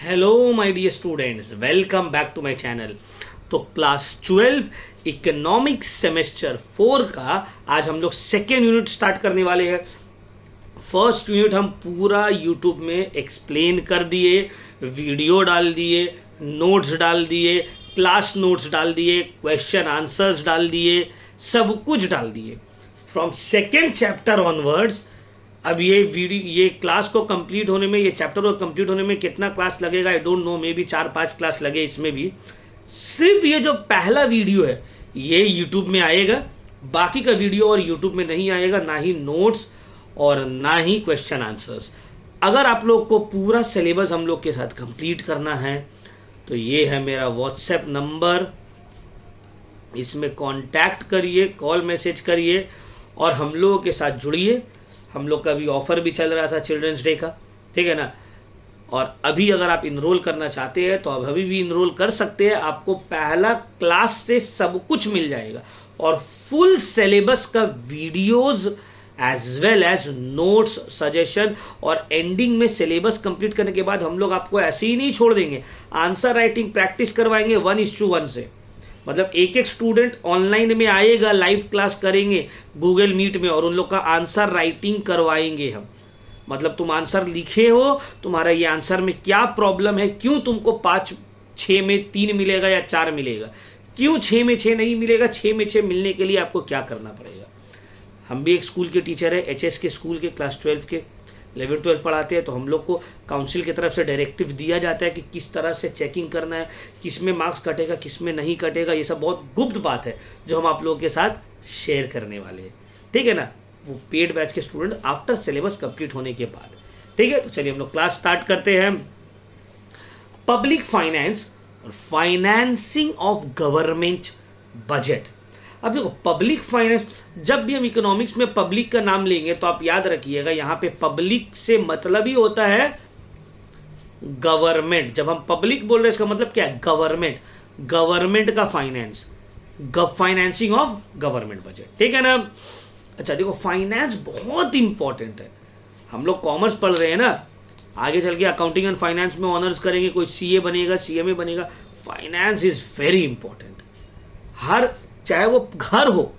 Hello my dear students, welcome back to my channel. तो class 12 economics semester 4 का आज हम लोग सेकेंड यूनिट स्टार्ट करने वाले हैं। फर्स्ट यूनिट हम पूरा यूट्यूब में एक्सप्लेन कर दिए, वीडियो डाल दिए, नोट्स डाल दिए, क्लास नोट्स डाल दिए, क्वेश्चन आंसर्स डाल दिए, सब कुछ डाल दिए। फ्रॉम सेकेंड चैप्टर ऑनवर्ड्स अब ये क्लास को कंप्लीट होने में, ये चैप्टर को कंप्लीट होने में कितना क्लास लगेगा I don't know, may be 4-5 class लगे इसमें भी। सिर्फ ये जो पहला वीडियो है ये यूट्यूब में आएगा, बाकी का वीडियो और यूट्यूब में नहीं आएगा, ना ही नोट्स और ना ही क्वेश्चन आंसर्स। अगर आप लोग को पूरा सिलेबस हम लोग के साथ कंप्लीट करना है तो ये है मेरा व्हाट्सएप नंबर, इसमें कांटेक्ट करिए, कॉल मैसेज करिए और हम लोगों के साथ जुड़िए। हम लोग का भी ऑफर भी चल रहा था चिल्ड्रंस डे का, ठीक है ना। और अभी अगर आप इनरोल करना चाहते हैं तो अब अभी भी इनरोल कर सकते हैं। आपको पहला क्लास से सब कुछ मिल जाएगा और फुल सिलेबस का videos as well as notes, suggestion, और एंडिंग में सिलेबस कंप्लीट करने के बाद हम लोग आपको ऐसे ही नहीं छोड़ देंगे, आंसर राइटिंग प्रैक्टिस करवाएंगे 1:1 से। मतलब एक एक स्टूडेंट ऑनलाइन में आएगा, लाइव क्लास करेंगे गूगल मीट में और उन लोग का आंसर राइटिंग करवाएंगे हम। मतलब तुम आंसर लिखे हो, तुम्हारा ये आंसर में क्या प्रॉब्लम है, क्यों तुमको 5-6 में 3 मिलेगा या 4 मिलेगा, क्यों 6 में 6 नहीं मिलेगा, 6 में 6 मिलने के लिए आपको क्या करना पड़ेगा। हम भी एक स्कूल के टीचर है, एचएस के स्कूल के, क्लास 12 के 11-12 पढ़ाते हैं। तो हम लोग को काउंसिल की तरफ से डायरेक्टिव दिया जाता है कि किस तरह से चेकिंग करना है, किस में मार्क्स कटेगा, किस में नहीं कटेगा। ये सब बहुत गुप्त बात है जो हम आप लोगों के साथ शेयर करने वाले हैं, ठीक है ना। वो पेड बैच के स्टूडेंट आफ्टर सिलेबस कंप्लीट होने के बाद, ठीक है। तो चलिए हम लोग क्लास स्टार्ट करते हैं। पब्लिक फाइनेंस और फाइनेंसिंग ऑफ गवर्नमेंट बजट। अब देखो, पब्लिक फाइनेंस, जब भी हम इकोनॉमिक्स में पब्लिक का नाम लेंगे तो आप याद रखिएगा यहां पे पब्लिक से मतलब ही होता है गवर्नमेंट। जब हम पब्लिक बोल रहे हैं इसका मतलब क्या है, गवर्नमेंट, गवर्नमेंट का finance, financing of government budget, ठीक है ना। अच्छा देखो, फाइनेंस बहुत इंपॉर्टेंट है। हम लोग कॉमर्स पढ़ रहे हैं ना, आगे चल के अकाउंटिंग एंड फाइनेंस में ऑनर्स करेंगे, कोई सीए बनेगा, सीएमए बनेगा। Finance is very important. हर, चाहे वो घर हो,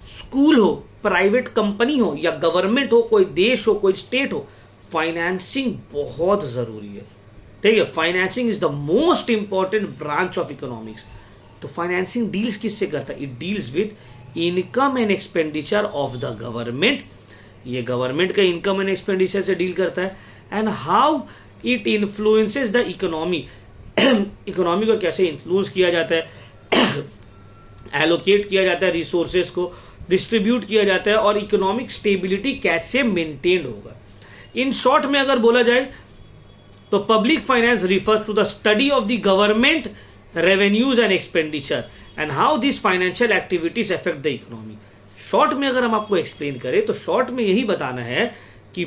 स्कूल हो, प्राइवेट कंपनी हो या गवर्नमेंट हो, कोई देश हो, कोई स्टेट हो, फाइनेंसिंग बहुत जरूरी है, ठीक है। Financing is the most important branch of economics. तो फाइनेंसिंग डील्स किससे करता है, it deals with income and expenditure of the government. ये गवर्नमेंट का इनकम एंड एक्सपेंडिचर से डील करता है। And how it influences the economy, economy को कैसे इन्फ्लुएंस किया जाता है, एलोकेट किया जाता है, रिसोर्सेज को डिस्ट्रीब्यूट किया जाता है, और इकोनॉमिक स्टेबिलिटी कैसे मेंटेन होगा। इन शॉर्ट में अगर बोला जाए तो public finance refers to the study of the government revenues and expenditure and how this financial activities affect the economy. Short में अगर हम आपको एक्सप्लेन करें तो शॉर्ट में यही बताना है कि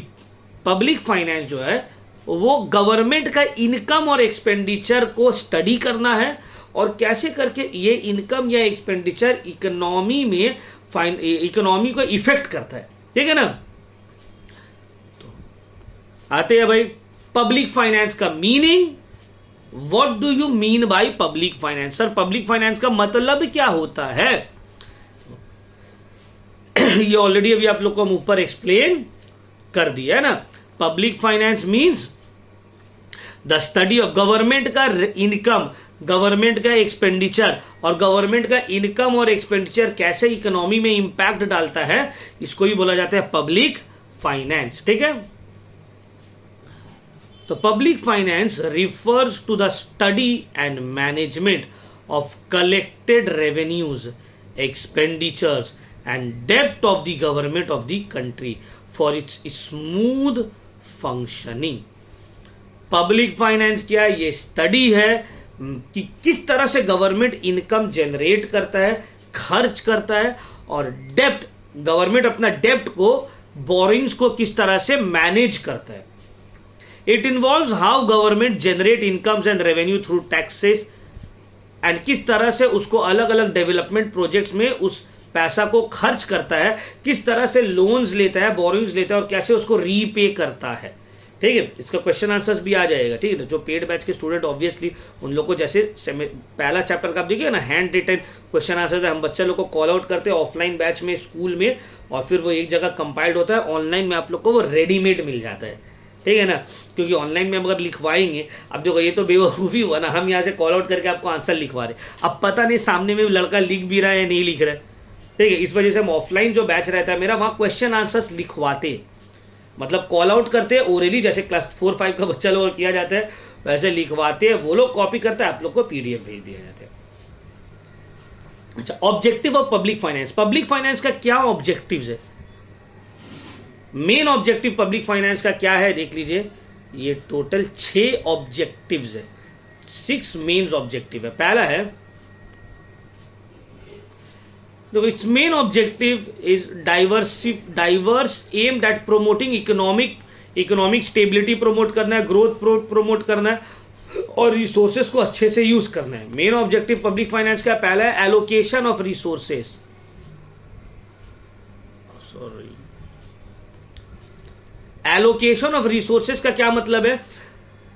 पब्लिक फाइनेंस जो है वो गवर्नमेंट का इनकम और एक्सपेंडिचर को स्टडी करना है और कैसे करके ये इनकम या एक्सपेंडिचर इकोनॉमी में इकोनॉमी को इफेक्ट करता है, ठीक है ना। तो आते हैं भाई पब्लिक फाइनेंस का meaning. What do you mean by public finance? Sir public finance का मतलब क्या होता है? ये ऑलरेडी अभी आप लोग को हम ऊपर एक्सप्लेन कर दिया है ना। Public finance means the study of government का इनकम, गवर्नमेंट का एक्सपेंडिचर, और गवर्नमेंट का इनकम और एक्सपेंडिचर कैसे इकोनॉमी में इंपैक्ट डालता है, इसको ही बोला जाता है पब्लिक फाइनेंस, ठीक है। तो public finance refers to the study and management of collected revenues, expenditures and डेब्ट of the government of the country for its smooth functioning. Public finance क्या है? ये स्टडी है कि किस तरह से गवर्नमेंट इनकम जनरेट करता है, खर्च करता है, और डेब्ट, गवर्नमेंट अपना डेब्ट को, बोरिंग्स को किस तरह से मैनेज करता है। It involves how government generate incomes and revenue through taxes, and किस तरह से उसको अलग अलग डेवलपमेंट प्रोजेक्ट्स में उस पैसा को खर्च करता है, किस तरह से लोन्स लेता है, बोरिंग्स लेता है और कैसे उसको रीपे करता है। ठीक है, इसका क्वेश्चन आंसर्स भी आ जाएगा। ठीक है ना, जो पेड बैच के स्टूडेंट ऑब्वियसली उन लोग को जैसे पहला चैप्टर का आप देखिए ना, हैंड रिटन क्वेश्चन आंसर्स हम बच्चा लोग को कॉल आउट करते हैं ऑफलाइन बैच में स्कूल में, और फिर वो एक जगह कंपाइल्ड होता है, ऑनलाइन में आप लोग को वो रेडीमेड मिल जाता है। ठीक है ना, क्योंकि ऑनलाइन में हम अगर लिखवाएंगे, अब देखो ये तो बेवकूफ़ी हुआ ना, हम यहाँ से कॉल आउट करके आपको आंसर लिखवा रहे, अब पता नहीं सामने में लड़का लिख भी रहा है या नहीं लिख रहा है। ठीक है, इस वजह से हम ऑफलाइन जो बैच रहता है मेरा, वहाँ क्वेश्चन आंसर्स लिखवाते, मतलब कॉल आउट करते हैं ओरली, जैसे क्लास 4-5 का बच्चा लोग किया जाता है वैसे लिखवाते हैं, वो लोग कॉपी करते हैं, आप लोग को पीडीएफ भेज दिया जाता है। अच्छा, objective of public finance. Public finance का क्या ऑब्जेक्टिव्स है, मेन ऑब्जेक्टिव पब्लिक फाइनेंस का क्या है देख लीजिए, ये टोटल 6 ऑब्जेक्टिव्स है, 6 मेन ऑब्जेक्टिव है। पहला है, तो its main objective is diverse aimed at promoting economic stability promote करना है, ग्रोथ प्रमोट करना है, और रिसोर्सेज को अच्छे से यूज करना है। मेन ऑब्जेक्टिव पब्लिक फाइनेंस का पहला है allocation of resources. Allocation of resources का क्या मतलब है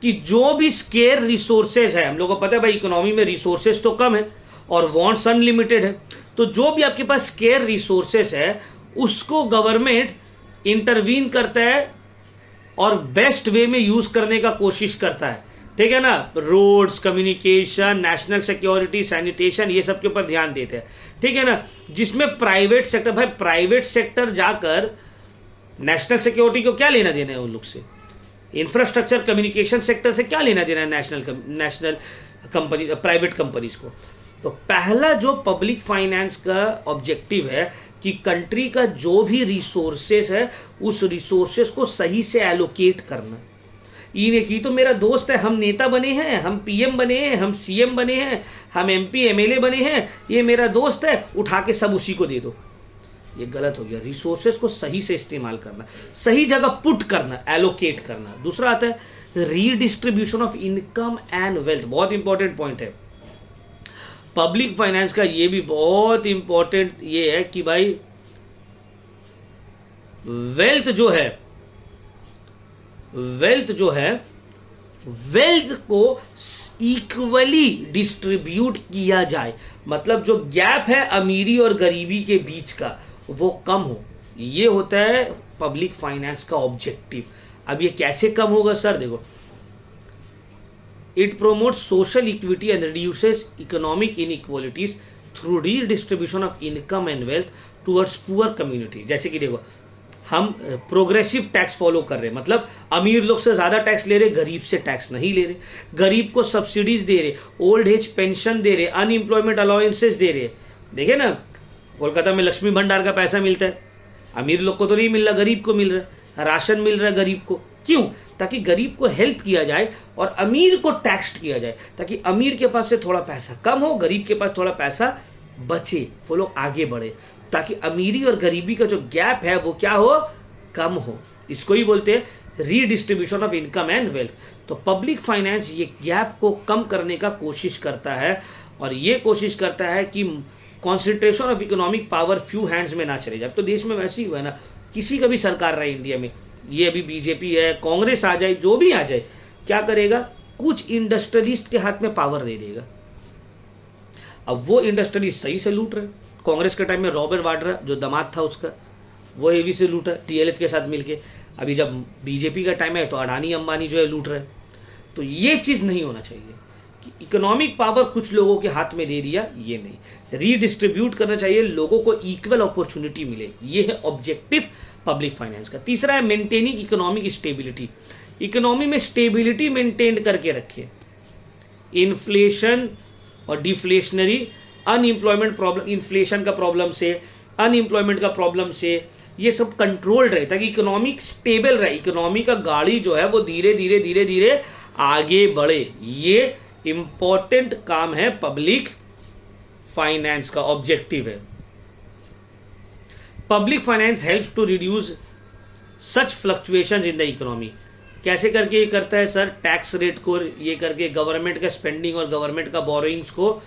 कि जो भी स्केयर रिसोर्सेज है, हम लोगों को पता है भाई इकोनॉमी में रिसोर्सेज तो कम है और वांट्स अनलिमिटेड है, तो जो भी आपके पास स्केयर रिसोर्सेस है उसको गवर्नमेंट इंटरवीन करता है और बेस्ट वे में यूज करने का कोशिश करता है। ठीक है ना, roads, communication, national security, sanitation, ये सब के ऊपर ध्यान देते हैं। ठीक है ना, जिसमें प्राइवेट सेक्टर, भाई प्राइवेट सेक्टर जाकर नेशनल सिक्योरिटी को क्या लेना देना है उन लोग से, इंफ्रास्ट्रक्चर कम्युनिकेशन सेक्टर से क्या लेना देना है नेशनल कंपनी प्राइवेट कंपनीज को। तो पहला जो पब्लिक फाइनेंस का ऑब्जेक्टिव है कि कंट्री का जो भी रिसोर्सेस है उस रिसोर्सेस को सही से एलोकेट करना। ये नहीं कि तो मेरा दोस्त है, हम नेता बने हैं, हम पीएम बने हैं, हम सीएम बने हैं, हम एमपी एमएलए बने हैं, ये मेरा दोस्त है, उठा के सब उसी को दे दो, ये गलत हो गया। रिसोर्सेस को सही से इस्तेमाल करना, सही जगह पुट करना, एलोकेट करना। दूसरा आता है redistribution of income and wealth, बहुत इंपॉर्टेंट पॉइंट है पब्लिक फाइनेंस का। ये भी बहुत इंपॉर्टेंट ये है कि भाई वेल्थ जो है वेल्थ को इक्वली डिस्ट्रीब्यूट किया जाए, मतलब जो गैप है अमीरी और गरीबी के बीच का वो कम हो, ये होता है पब्लिक फाइनेंस का ऑब्जेक्टिव। अब ये कैसे कम होगा सर, देखो, it promotes social equity and reduces economic inequalities through redistribution of income and wealth towards poor community। जैसे कि देखो हम प्रोग्रेसिव टैक्स फॉलो कर रहे हैं, मतलब अमीर लोग से ज्यादा टैक्स ले रहे, गरीब से टैक्स नहीं ले रहे, गरीब को सब्सिडीज दे रहे, ओल्ड एज पेंशन दे रहे, अनएम्प्लॉयमेंट अलाउंसेस दे रहे। देखिए ना, कोलकाता में लक्ष्मी भंडार का पैसा मिलता है, अमीर लोग को तो नहीं मिल रहा, गरीब को मिल रहा है, राशन मिल रहा है गरीब को। क्यों? ताकि गरीब को हेल्प किया जाए और अमीर को टैक्स किया जाए, ताकि अमीर के पास से थोड़ा पैसा कम हो, गरीब के पास थोड़ा पैसा बचे, वो लोग आगे बढ़े, ताकि अमीरी और गरीबी का जो गैप है वो क्या हो, कम हो। इसको ही बोलते हैं redistribution of income and wealth. तो पब्लिक फाइनेंस ये गैप को कम करने का कोशिश करता है, और ये कोशिश करता है कि concentration of economic power few hands में ना चले जाए। तो देश में वैसे ही हुआ है ना, किसी का भी सरकार रहा इंडिया में, ये अभी बीजेपी है, कांग्रेस आ जाए, जो भी आ जाए, क्या करेगा, कुछ इंडस्ट्रियलिस्ट के हाथ में पावर दे देगा। अब वो इंडस्ट्रियलिस्ट सही से लूट रहे। कांग्रेस के टाइम में रॉबर्ट वाड्रा जो दामाद था उसका, वो हेवी से लूटा टीएलएफ के साथ मिलके। अभी जब बीजेपी का टाइम है तो अडानी अंबानी जो है लूट रहे। तो ये चीज नहीं होना चाहिए कि इकोनॉमिक पावर कुछ लोगों के हाथ में दे दिया, ये नहीं, रीडिस्ट्रीब्यूट करना चाहिए, लोगों को इक्वल अपॉर्चुनिटी मिले। ये है ऑब्जेक्टिव पब्लिक फाइनेंस का। तीसरा है मेंटेनिंग इकोनॉमिक स्टेबिलिटी, इकोनॉमी में स्टेबिलिटी मेंटेन करके रखे, इन्फ्लेशन और डिफ्लेशनरी, अनएम्प्लॉयमेंट प्रॉब्लम, इन्फ्लेशन का प्रॉब्लम से, अनएम्प्लॉयमेंट का प्रॉब्लम से, ये सब कंट्रोल्ड रहे ताकि इकोनॉमिक स्टेबल रहे, इकोनॉमी का गाड़ी जो है वो धीरे धीरे धीरे धीरे आगे बढ़े। ये इंपॉर्टेंट काम है पब्लिक फाइनेंस का, ऑब्जेक्टिव है। Public finance helps to reduce such fluctuations in the economy. कैसे करके ये करता है सर, टैक्स रेट को ये करके, गवर्नमेंट का स्पेंडिंग और गवर्नमेंट का बोरोइंग्स को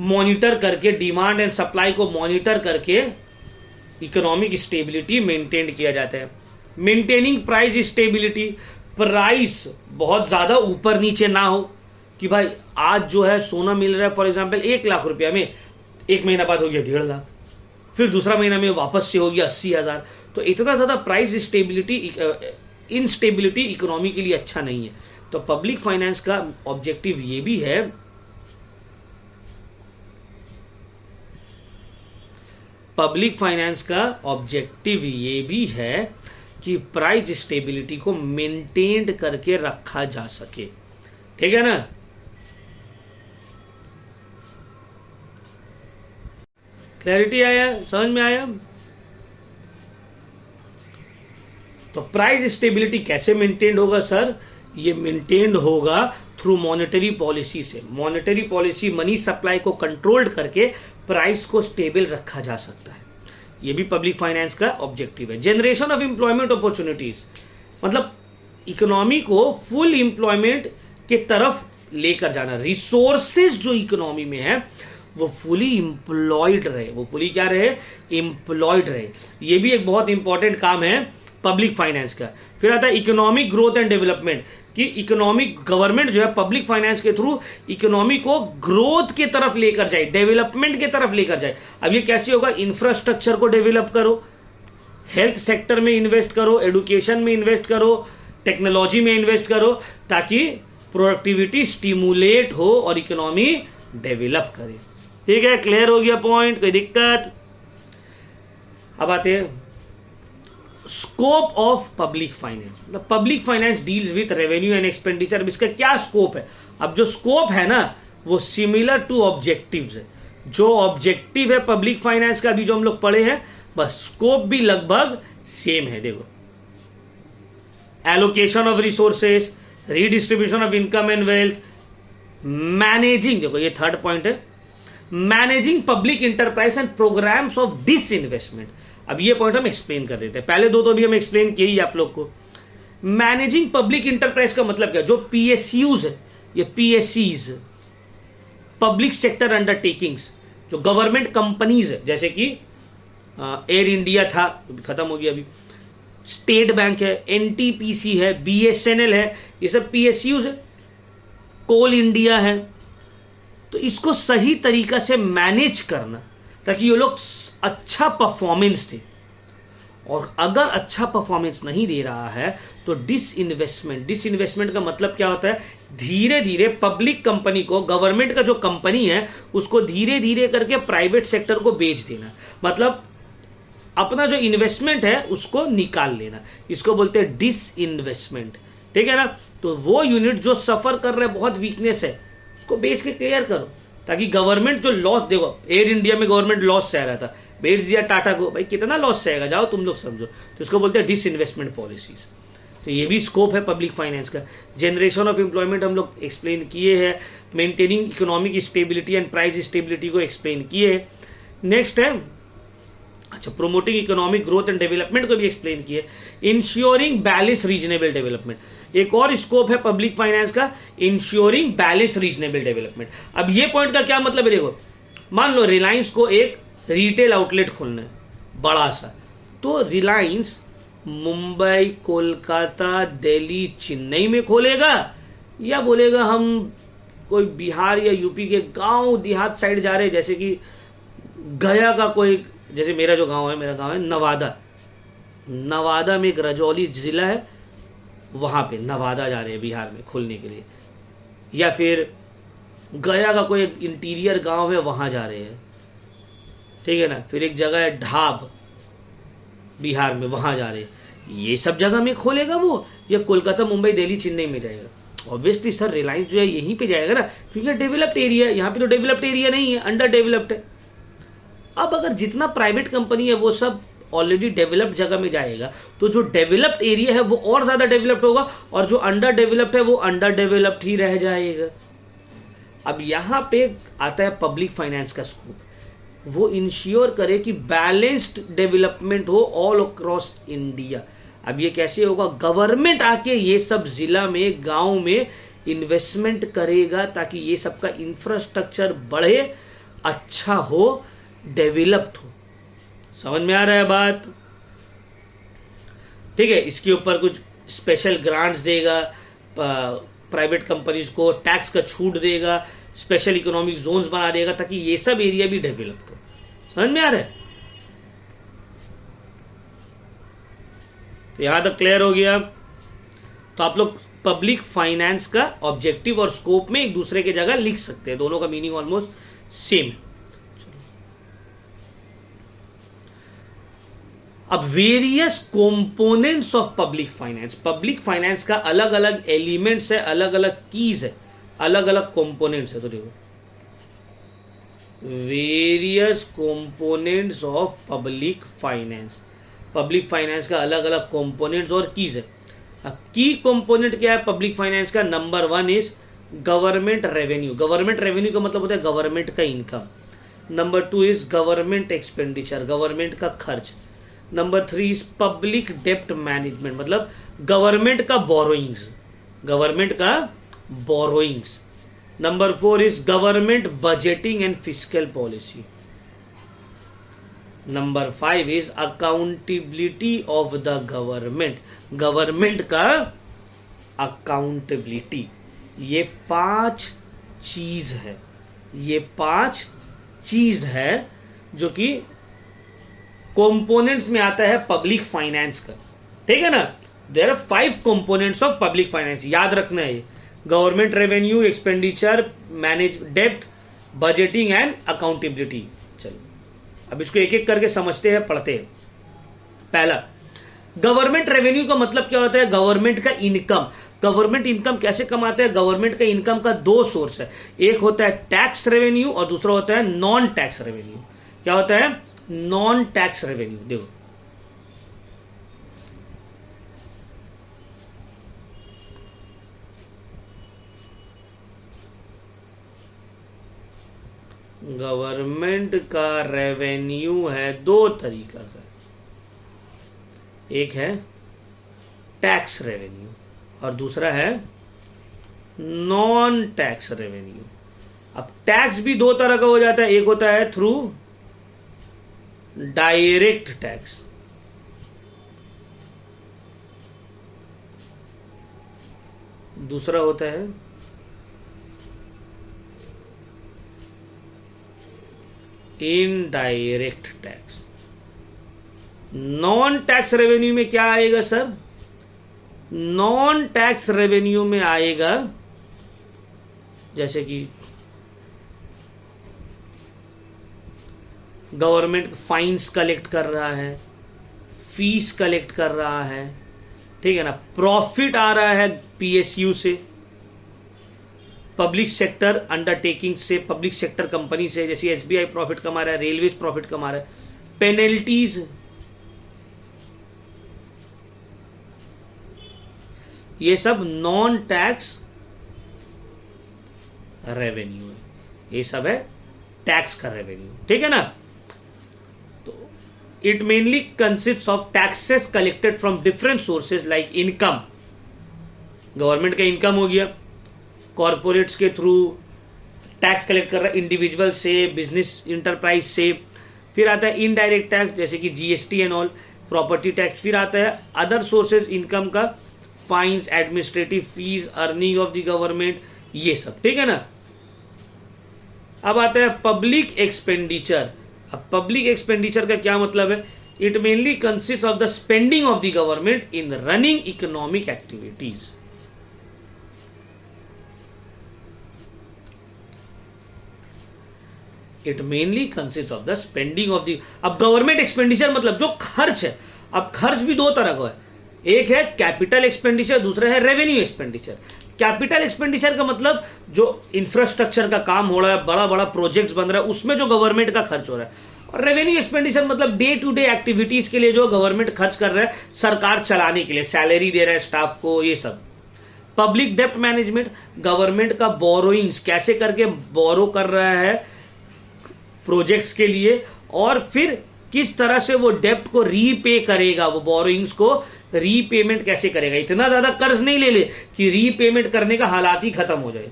मॉनिटर करके, डिमांड एंड सप्लाई को मॉनिटर करके इकोनॉमिक स्टेबिलिटी मेंटेन किया जाता है। मेंटेनिंग प्राइस स्टेबिलिटी, प्राइस बहुत ज्यादा ऊपर नीचे ना हो कि भाई आज जो है सोना मिल रहा है फॉर एग्जांपल 1 लाख रुपया में, एक महीना बाद हो गया 1.5 लाख, फिर दूसरा महीना में वापस से हो गया 80,000। तो इतना ज्यादा प्राइस स्टेबिलिटी इनस्टेबिलिटी इकोनॉमी के लिए अच्छा नहीं है। तो पब्लिक फाइनेंस का ऑब्जेक्टिव ये भी है, पब्लिक फाइनेंस का ऑब्जेक्टिव ये भी है कि प्राइस स्टेबिलिटी को मेंटेन करके रखा जा सके। ठीक है ना। क्लैरिटी आया, समझ में आया। तो प्राइस स्टेबिलिटी कैसे मेंटेन होगा सर? ये मेंटेन होगा थ्रू मॉनेटरी पॉलिसी से। मॉनेटरी पॉलिसी मनी सप्लाई को कंट्रोल्ड करके प्राइस को स्टेबल रखा जा सकता है। ये भी पब्लिक फाइनेंस का ऑब्जेक्टिव है। जनरेशन ऑफ एम्प्लॉयमेंट अपॉर्चुनिटीज, मतलब इकोनॉमी को फुल एम्प्लॉयमेंट के तरफ लेकर जाना। रिसोर्सेज जो इकोनॉमी में है वो फुली एम्प्लॉयड रहे, वो फुली क्या रहे? एम्प्लॉयड रहे। ये भी एक बहुत इंपॉर्टेंट काम है पब्लिक फाइनेंस का। फिर आता है इकोनॉमिक ग्रोथ एंड डेवलपमेंट, कि इकोनॉमिक गवर्नमेंट जो है पब्लिक फाइनेंस के थ्रू इकोनॉमी को ग्रोथ के तरफ लेकर जाए, डेवलपमेंट के तरफ लेकर जाए। अब ये कैसे होगा? इंफ्रास्ट्रक्चर को डेवलप करो, हेल्थ सेक्टर में इन्वेस्ट करो, एडुकेशन में इन्वेस्ट करो, टेक्नोलॉजी में इन्वेस्ट करो, ताकि प्रोडक्टिविटी स्टिमुलेट हो और इकोनॉमी डेवलप करे। ठीक है, क्लियर हो गया पॉइंट? कोई दिक्कत? अब आते हैं स्कोप ऑफ पब्लिक फाइनेंस। मतलब public finance deals with revenue and expenditure. इसका क्या स्कोप है? अब जो स्कोप है ना वो सिमिलर टू ऑब्जेक्टिव्स है। जो ऑब्जेक्टिव है पब्लिक फाइनेंस का अभी जो हम लोग पढ़े हैं, बस स्कोप भी लगभग सेम है। देखो, allocation of resources, redistribution of income and wealth, managing, देखो ये थर्ड पॉइंट है, managing public enterprise and programs of disinvestment. अब ये पॉइंट हम एक्सप्लेन कर देते हैं। पहले दो तो अभी हम एक्सप्लेन किए ही आप लोग को। मैनेजिंग पब्लिक इंटरप्राइज का मतलब क्या? जो पीएसयूज है, ये पीएससीज, पब्लिक सेक्टर अंडरटेकिंग्स, जो गवर्नमेंट कंपनीज है, जैसे कि एयर इंडिया था, खत्म हो गया अभी, स्टेट बैंक है, एनटीपीसी है, बीएसएनएल है, ये सब पीएसयूज है, कोल इंडिया है। तो इसको सही तरीका से मैनेज करना ताकि ये लोग अच्छा परफॉर्मेंस दे, और अगर अच्छा परफॉर्मेंस नहीं दे रहा है तो डिसइन्वेस्टमेंट का मतलब क्या होता है? धीरे धीरे पब्लिक कंपनी को, गवर्नमेंट का जो कंपनी है उसको धीरे धीरे करके प्राइवेट सेक्टर को बेच देना, मतलब अपना जो इन्वेस्टमेंट है उसको निकाल लेना। इसको बोलते हैं डिसइन्वेस्टमेंट। ठीक है ना। तो वो यूनिट जो सफर कर रहे, बहुत वीकनेस है, उसको बेच के क्लियर करो, ताकि गवर्नमेंट जो लॉस, देखो एयर इंडिया में गवर्नमेंट लॉस सह रहा था, बेच दिया टाटा को, भाई कितना लॉस सहेगा, जाओ तुम लोग समझो। तो इसको बोलते हैं डिसइन्वेस्टमेंट पॉलिसीज। तो ये भी स्कोप है पब्लिक फाइनेंस का। जनरेशन ऑफ एम्प्लॉयमेंट हम लोग एक्सप्लेन किए हैं, maintaining economic stability and price stability को एक्सप्लेन किए हैं। नेक्स्ट है, अच्छा, promoting economic growth and development को भी एक्सप्लेन किए। इंश्योरिंग बैलेंस रीजनेबल डेवलपमेंट, एक और स्कोप है पब्लिक फाइनेंस का, इंश्योरिंग बैलेंस रीजनेबल डेवलपमेंट। अब ये पॉइंट का क्या मतलब है? देखो, मान लो रिलायंस को एक रिटेल आउटलेट खोलना है बड़ा सा, तो रिलायंस मुंबई, कोलकाता, दिल्ली, चेन्नई में खोलेगा, या बोलेगा हम कोई बिहार या यूपी के गांव देहात साइड जा रहे, जैसे कि गया का कोई, जैसे मेरा जो गांव है, मेरा गांव है नवादा, नवादा में एक रजौली जिला है, वहां पे नवादा जा रहे हैं बिहार में खोलने के लिए, या फिर गया का कोई इंटीरियर गांव है वहां जा रहे हैं। ठीक है ना। फिर एक जगह है ढाब बिहार में, वहां जा रहे हैं। ये सब जगह में खोलेगा वो, या कोलकाता, मुंबई, दिल्ली, चेन्नई में जाएगा? ऑब्वियसली सर रिलायंस जो है यहीं पे जाएगा ना, क्योंकि डेवलप्ड एरिया है। यहाँ पे तो डेवलप्ड एरिया नहीं है, अंडर डेवलप्ड है। अब अगर जितना प्राइवेट कंपनी है वो सब ऑलरेडी डेवलप्ड जगह में जाएगा, तो जो डेवलप्ड एरिया है वो और ज्यादा डेवलप्ड होगा, और जो अंडर डेवलप्ड है वो अंडर डेवलप्ड ही रह जाएगा। अब यहां पे आता है पब्लिक फाइनेंस का स्कोप, वो इंश्योर करे कि बैलेंस्ड डेवलपमेंट हो ऑल अक्रॉस इंडिया। अब ये कैसे होगा? गवर्नमेंट आके ये सब जिला में, गांव में इन्वेस्टमेंट करेगा, ताकि ये सब का इंफ्रास्ट्रक्चर बढ़े, अच्छा हो, डेवलप्ड हो। समझ में आ रहा है बात? ठीक है, इसके ऊपर कुछ स्पेशल ग्रांट्स देगा, प्राइवेट कंपनीज को टैक्स का छूट देगा, स्पेशल इकोनॉमिक जोन्स बना देगा ताकि ये सब एरिया भी डेवलप हो। समझ में आ रहा है? तो यहां तक क्लियर हो गया। तो आप लोग पब्लिक फाइनेंस का ऑब्जेक्टिव और स्कोप में एक दूसरे के जगह लिख सकते हैं, दोनों का मीनिंग ऑलमोस्ट सेम है। अब various components of public finance का अलग अलग एलिमेंट्स है, अलग अलग कीज है, अलग अलग कंपोनेंट्स है। तो देखो, various components of public finance का अलग अलग कंपोनेंट्स और कीज है। अब की कंपोनेंट क्या है पब्लिक फाइनेंस का? Number 1 is government revenue. Government revenue का मतलब होता है गवर्नमेंट का income. Number 2 is government expenditure, government का खर्च। नंबर 3 इज पब्लिक डेप्ट मैनेजमेंट, मतलब गवर्नमेंट का borrowings. Number 4 is government budgeting and fiscal policy. Number 5 is accountability of the government का अकाउंटेबिलिटी। ये 5 चीज है जो कि कंपोनेंट्स में आता है पब्लिक फाइनेंस का। ठीक है ना? There are 5 components of public finance, याद रखना है। गवर्नमेंट रेवेन्यू, एक्सपेंडिचर, मैनेज डेप्ट, बजटिंग एंड अकाउंटेबिलिटी। चलो अब इसको एक एक करके समझते हैं, पढ़ते हैं। पहला, गवर्नमेंट रेवेन्यू का मतलब क्या होता है? गवर्नमेंट का इनकम। गवर्नमेंट इनकम कैसे कमाते हैं? गवर्नमेंट का इनकम का 2 सोर्स है, एक होता है टैक्स रेवेन्यू और दूसरा होता है नॉन टैक्स रेवेन्यू। क्या होता है? Non tax revenue. देखो, गवर्नमेंट का रेवेन्यू है 2 तरीका का, एक है टैक्स रेवेन्यू और दूसरा है नॉन टैक्स रेवेन्यू। अब टैक्स भी 2 तरह का हो जाता है, एक होता है थ्रू डायरेक्ट टैक्स, दूसरा होता है indirect tax. Non tax revenue में क्या आएगा सर? नॉन टैक्स रेवेन्यू में आएगा जैसे कि गवर्नमेंट फाइन्स कलेक्ट कर रहा है, फीस कलेक्ट कर रहा है, ठीक है ना, प्रॉफिट आ रहा है पीएसयू से, पब्लिक सेक्टर अंडरटेकिंग से, पब्लिक सेक्टर कंपनी से, जैसे एसबीआई प्रॉफिट कमा रहा है, रेलवेज प्रॉफिट कमा रहा है, पेनल्टीज, ये सब नॉन टैक्स रेवेन्यू है, ये सब है टैक्स का रेवेन्यू। ठीक है ना? तो it mainly consist of taxes collected from different sources like income, government का इनकम हो गया, कॉरपोरेट्स के थ्रू टैक्स कलेक्ट कर रहा है इंडिविजुअल से, बिजनेस इंटरप्राइज से, फिर आता है इनडायरेक्ट टैक्स जैसे कि GST and all, property tax, फिर आता है अदर सोर्सेज इनकम का, fines, administrative fees, earning of the government, ये सब। ठीक है ना? अब आता है पब्लिक एक्सपेंडिचर। अब पब्लिक एक्सपेंडिचर का क्या मतलब है? It mainly consist of the spending of the government in running economic activities. It mainly consist of the spending of the, अब गवर्नमेंट एक्सपेंडिचर मतलब जो खर्च है। अब खर्च भी 2 तरह का है, एक है कैपिटल एक्सपेंडिचर, दूसरा है रेवेन्यू एक्सपेंडिचर। कैपिटल एक्सपेंडिचर का मतलब जो इंफ्रास्ट्रक्चर का काम हो रहा है, बड़ा बड़ा प्रोजेक्ट्स बन रहा है, उसमें जो गवर्नमेंट का खर्च हो रहा है। और रेवेन्यू एक्सपेंडिचर मतलब डे टू डे एक्टिविटीज के लिए जो गवर्नमेंट खर्च कर रहा है सरकार चलाने के लिए, सैलरी दे रहा है स्टाफ को, ये सब। पब्लिक डेप्ट मैनेजमेंट, गवर्नमेंट का बोरोइंग्स, कैसे करके बोरो कर रहा है प्रोजेक्ट्स के लिए, और फिर किस तरह से वो डेप्ट को रीपे करेगा, वो बोरोइंग्स को रीपेमेंट कैसे करेगा। इतना ज्यादा कर्ज नहीं ले कि रीपेमेंट करने का हालात ही खत्म हो जाए।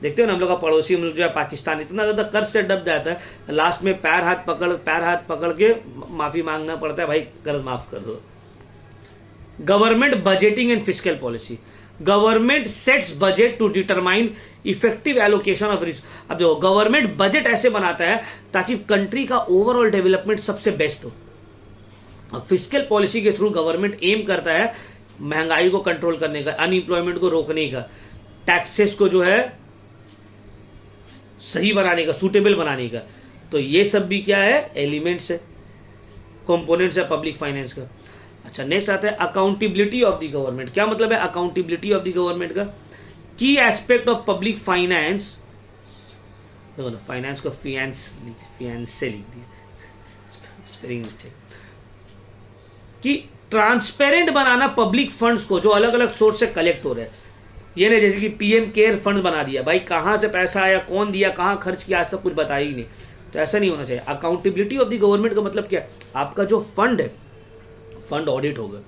देखते हो ना, हम लोग का पड़ोसी मुल्क जो है पाकिस्तान, इतना ज्यादा कर्ज से डब जाता है, लास्ट में पैर हाथ पकड़ के माफी मांगना पड़ता है, भाई कर्ज माफ कर दो। Government budgeting and fiscal policy, government sets budget to determine effective allocation of resource. अब देखो गवर्नमेंट बजट ऐसे बनाता है ताकि कंट्री का ओवरऑल डेवलपमेंट सबसे बेस्ट हो। फिस्कल पॉलिसी के थ्रू गवर्नमेंट एम करता है महंगाई को कंट्रोल करने का, अनएम्प्लॉयमेंट को रोकने का, टैक्सेस को जो है सही बनाने का, सूटेबल बनाने का। तो ये सब भी क्या है, एलिमेंट्स है, कंपोनेंट्स है पब्लिक फाइनेंस का। अच्छा नेक्स्ट आता है अकाउंटेबिलिटी ऑफ द गवर्नमेंट। क्या मतलब है अकाउंटेबिलिटी ऑफ द गवर्नमेंट का? की एस्पेक्ट ऑफ पब्लिक फाइनेंस, देखो ना फाइनेंस को फियांस से लिख दिया, स्पेलिंग मिस्टेक, कि ट्रांसपेरेंट बनाना पब्लिक फंड्स को जो अलग अलग सोर्स से कलेक्ट हो रहे हैं। ये नहीं जैसे कि पीएम केयर फंड बना दिया, भाई कहाँ से पैसा आया, कौन दिया, कहाँ खर्च किया, आज तक कुछ बताया ही नहीं। तो ऐसा नहीं होना चाहिए। अकाउंटेबिलिटी ऑफ द गवर्नमेंट का मतलब क्या है? आपका जो फंड है, फंड ऑडिट होगा,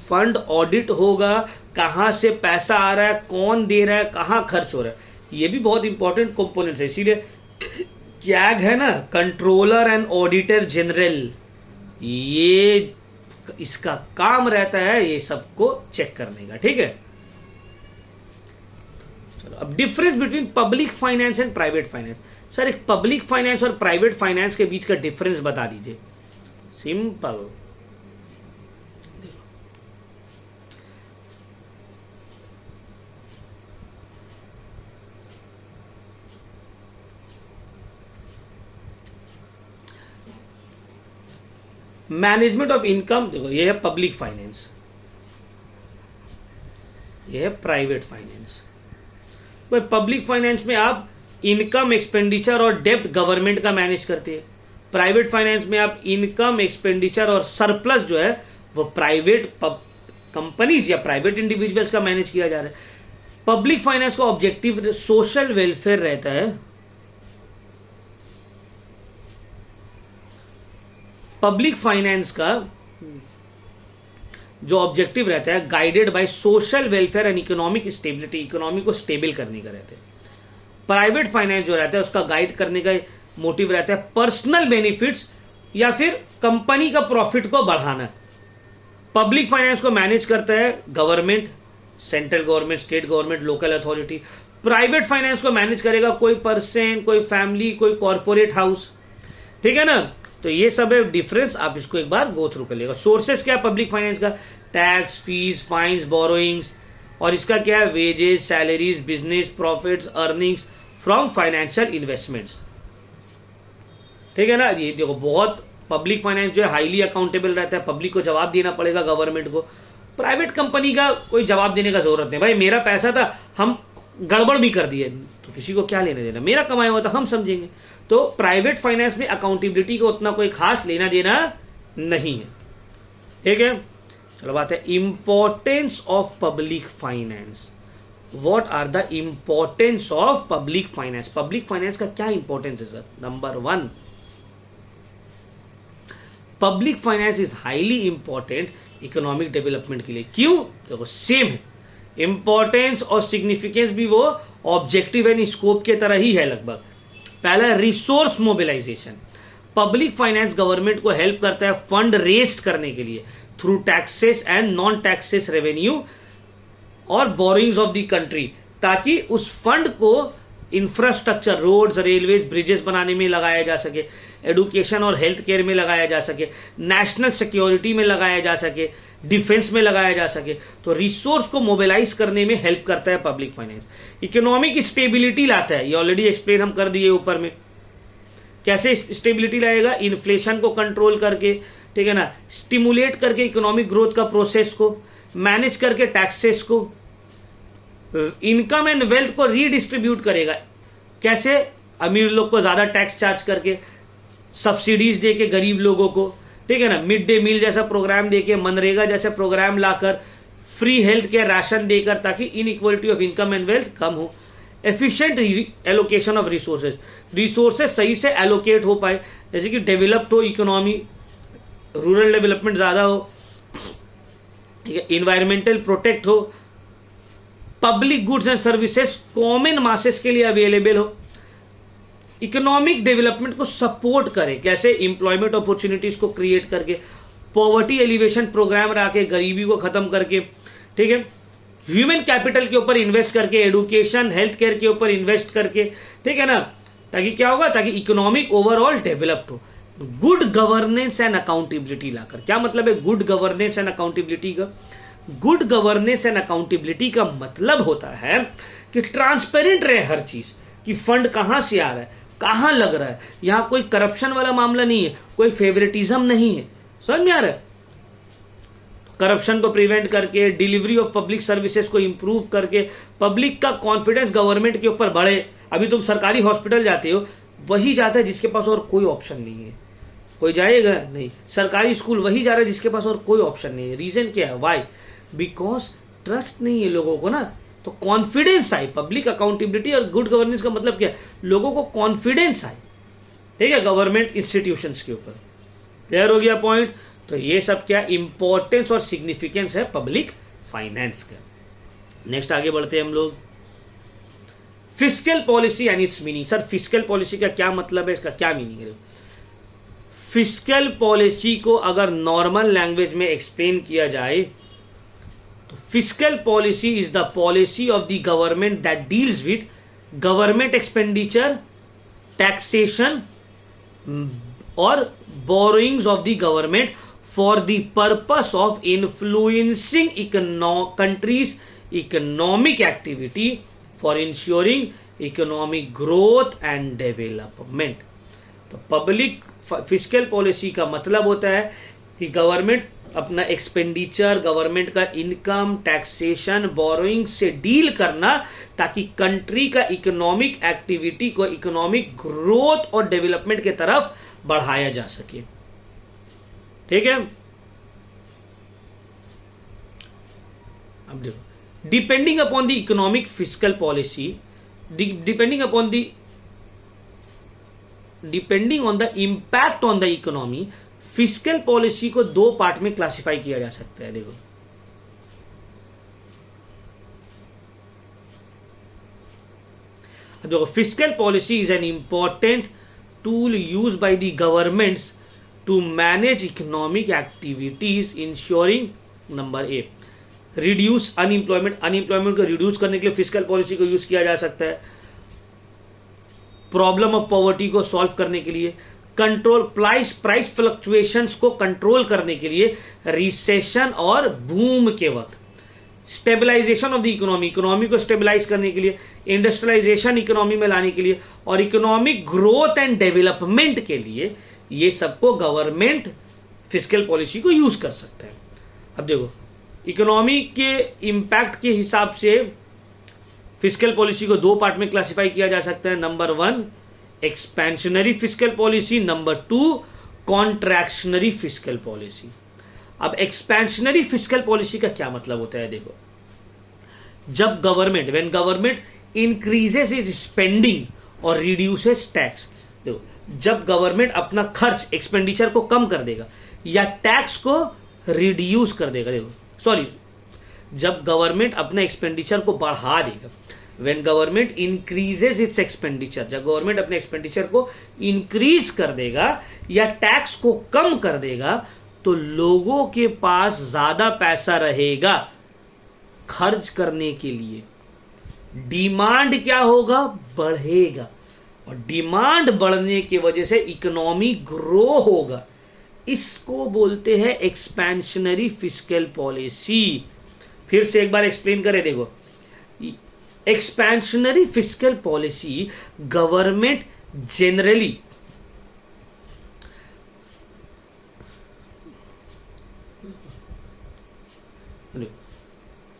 फंड ऑडिट होगा, कहाँ से पैसा आ रहा है, कौन दे रहा है, कहाँ खर्च हो रहा है। ये भी बहुत इंपॉर्टेंट कंपोनेंट्स है। इसीलिए कैग है ना, कंट्रोलर एंड ऑडिटर जनरल, ये इसका काम रहता है ये सबको चेक करने का। ठीक है, चलो अब difference between public finance and private finance. Sir एक पब्लिक फाइनेंस और प्राइवेट फाइनेंस के बीच का डिफरेंस बता दीजिए। सिंपल, मैनेजमेंट ऑफ इनकम, देखो ये है पब्लिक फाइनेंस, ये है प्राइवेट फाइनेंस। भाई पब्लिक फाइनेंस में आप इनकम, एक्सपेंडिचर और डेब्ट गवर्नमेंट का मैनेज करते हैं। प्राइवेट फाइनेंस में आप इनकम, एक्सपेंडिचर और सरप्लस जो है वो प्राइवेट कंपनीज या प्राइवेट इंडिविजुअल्स का मैनेज किया जा रहा है। पब्लिक फाइनेंस का ऑब्जेक्टिव सोशल वेलफेयर रहता है। पब्लिक फाइनेंस का जो ऑब्जेक्टिव रहता है guided by social welfare and economic stability, economy को स्टेबल करने का रहता है। प्राइवेट फाइनेंस जो रहता है उसका गाइड करने का मोटिव रहता है पर्सनल बेनिफिट्स या फिर कंपनी का प्रॉफिट को बढ़ाना। पब्लिक फाइनेंस को मैनेज करता है government, central government, state government, local authority. Private finance को मैनेज करेगा कोई पर्सन, कोई फैमिली, कोई कॉर्पोरेट हाउस। ठीक है ना, तो ये सब है डिफरेंस, आप इसको एक बार गो थ्रू कर लेगा। सोर्सेस क्या है पब्लिक फाइनेंस का? टैक्स, फीस, फाइन्स, बोरोइंग्स, और इसका क्या है? Wages, salaries, business profits, earnings from financial investments. ठीक है ना, ये देखो बहुत पब्लिक फाइनेंस जो है हाईली अकाउंटेबल रहता है, पब्लिक को जवाब देना पड़ेगा गवर्नमेंट को। प्राइवेट कंपनी का कोई जवाब देने का जरूरत नहीं, भाई मेरा पैसा था, हम गड़बड़ भी कर दिए तो किसी को क्या लेने देना, मेरा कमाया हुआ था हम समझेंगे। तो प्राइवेट फाइनेंस में अकाउंटेबिलिटी को उतना कोई खास लेना देना नहीं है। ठीक है, चलो बात है importance of public finance. What are the importance of public finance? Public finance का क्या इंपॉर्टेंस है sir? Number 1, public finance is highly important economic development के लिए। क्यों? देखो सेम है, इंपॉर्टेंस और सिग्निफिकेंस भी वो ऑब्जेक्टिव एंड स्कोप के तरह ही है लगभग। पहला resource mobilization, public finance government को हेल्प करता है फंड रेस्ट करने के लिए through taxes and non taxes revenue और बोरिंग्स ऑफ द कंट्री, ताकि उस फंड को इंफ्रास्ट्रक्चर, रोड्स, रेलवेज, ब्रिजेस बनाने में लगाया जा सके, एडुकेशन और हेल्थ केयर में लगाया जा सके, नेशनल सिक्योरिटी में लगाया जा सके, डिफेंस में लगाया जा सके। तो रिसोर्स को मोबिलाइज करने में हेल्प करता है पब्लिक फाइनेंस। इकोनॉमिक स्टेबिलिटी लाता है, ये ऑलरेडी एक्सप्लेन हम कर दिए ऊपर में। कैसे स्टेबिलिटी लाएगा? इन्फ्लेशन को कंट्रोल करके, ठीक है ना, स्टिमुलेट करके इकोनॉमिक ग्रोथ का प्रोसेस को, मैनेज करके टैक्सेस को, इनकम एंड वेल्थ को रीडिस्ट्रीब्यूट करेगा। कैसे? अमीर लोग को ज्यादा टैक्स चार्ज करके, सब्सिडीज देके गरीब लोगों को, ठीक है ना, मिड डे मील जैसा प्रोग्राम देके, मनरेगा जैसे प्रोग्राम लाकर, फ्री हेल्थ केयर, राशन देकर, ताकि inequality of income and wealth कम हो। Efficient allocation of resources, resources सही से एलोकेट हो पाए, जैसे कि डेवलप्ड हो इकोनॉमी, रूरल डेवलपमेंट ज्यादा हो, ठीक है, इन्वायरमेंटल प्रोटेक्ट हो, public goods and services common masses के लिए अवेलेबल हो, इकोनॉमिक डेवलपमेंट को सपोर्ट करे। कैसे? एम्प्लॉयमेंट अपॉर्चुनिटीज को क्रिएट करके, पॉवर्टी एलिवेशन प्रोग्राम रहा के गरीबी को खत्म करके, ठीक है, ह्यूमन कैपिटल के ऊपर इन्वेस्ट करके, एडुकेशन हेल्थ केयर के ऊपर इन्वेस्ट करके, ठीक है ना, ताकि क्या होगा, ताकि इकोनॉमिक ओवरऑल डेवलप्ड हो। गुड गवर्नेंस एंड अकाउंटेबिलिटी लाकर, क्या मतलब है गुड गवर्नेंस एंड अकाउंटेबिलिटी का? गुड गवर्नेंस एंड अकाउंटेबिलिटी का मतलब होता है कि ट्रांसपेरेंट रहे हर चीज, कि फंड कहां से आ रहा है, कहां लग रहा है, यहां कोई करप्शन वाला मामला नहीं है, कोई फेवरेटिज्म नहीं है। समझ में आ रहा है? करप्शन को प्रिवेंट करके, डिलीवरी ऑफ पब्लिक सर्विसेज को इंप्रूव करके, पब्लिक का कॉन्फिडेंस गवर्नमेंट के ऊपर बढ़े। अभी तुम सरकारी हॉस्पिटल जाते हो, वही जाता है जिसके पास और कोई ऑप्शन नहीं है। कोई जाएगा नहीं। सरकारी स्कूल वही जा रहा है जिसके पास और कोई ऑप्शन नहीं है। रीजन क्या है? वाई? बिकॉज ट्रस्ट नहीं है लोगों को ना, तो कॉन्फिडेंस आए। पब्लिक अकाउंटेबिलिटी और गुड गवर्नेंस का मतलब क्या है? लोगों को कॉन्फिडेंस आए, ठीक है, गवर्नमेंट इंस्टीट्यूशंस के ऊपर। क्लियर हो गया पॉइंट? तो ये सब क्या इंपॉर्टेंस और सिग्निफिकेंस है पब्लिक फाइनेंस का। नेक्स्ट आगे बढ़ते हैं हम लोग। Fiscal policy and it's meaning. Sir fiscal policy का क्या मतलब है, इसका क्या मीनिंग है? फिस्कल पॉलिसी को अगर नॉर्मल लैंग्वेज में एक्सप्लेन किया जाए तो fiscal policy is the policy of the government that deals with government expenditure, taxation और borrowings of the government for the purpose of influencing countries economic activity for insuring economic growth and development. तो public fiscal policy का मतलब होता है कि government अपना expenditure, government का income, taxation, borrowing से डील करना, ताकि कंट्री का इकोनॉमिक एक्टिविटी को इकोनॉमिक ग्रोथ और डेवलपमेंट के तरफ बढ़ाया जा सके। ठीक है, अब देखो, depending upon the economic fiscal policy, depending on the impact on the economy, fiscal policy को दो पार्ट में क्लासिफाई किया जा सकता है। देखो, fiscal policy is an important tool use by the governments to manage economic activities ensuring number A reduce unemployment. Unemployment को reduce करने के लिए फिस्कल पॉलिसी को यूज किया जा सकता है। प्रॉब्लम ऑफ पॉवर्टी को सॉल्व करने के लिए, कंट्रोल प्राइस फ्लक्चुएशंस को कंट्रोल करने के लिए, रिसेशन और बूम के वक्त, stabilization of the economy, economy को स्टेबलाइज करने के लिए, इंडस्ट्रियलाइजेशन इकोनॉमी में लाने के लिए, और इकोनॉमिक ग्रोथ एंड डेवलपमेंट के लिए, ये सबको गवर्नमेंट फिस्कल पॉलिसी को यूज कर सकता है। अब देखो, इकोनॉमी के इंपैक्ट के हिसाब से फिस्कल पॉलिसी को दो पार्ट में क्लासिफाई किया जा सकता है। Number 1 expansionary fiscal policy, number 2 contractionary fiscal policy. अब एक्सपेंशनरी फिस्कल पॉलिसी का क्या मतलब होता है? देखो, जब government, when government increases is spending और रिड्यूसेस टैक्स। देखो, जब गवर्नमेंट अपना खर्च, एक्सपेंडिचर को कम कर देगा या टैक्स को रिड्यूस कर देगा, देखो सॉरी, जब गवर्नमेंट अपना एक्सपेंडिचर को बढ़ा देगा, when government increases it's expenditure, जब गवर्नमेंट अपने एक्सपेंडिचर को इंक्रीज कर देगा या टैक्स को कम कर देगा, तो लोगों के पास ज्यादा पैसा रहेगा खर्च करने के लिए। डिमांड क्या होगा? बढ़ेगा, और डिमांड बढ़ने की वजह से इकोनॉमी ग्रो होगा। इसको बोलते हैं एक्सपेंशनरी फिस्कल पॉलिसी। फिर से एक बार एक्सप्लेन करें। देखो, expansionary fiscal policy government generally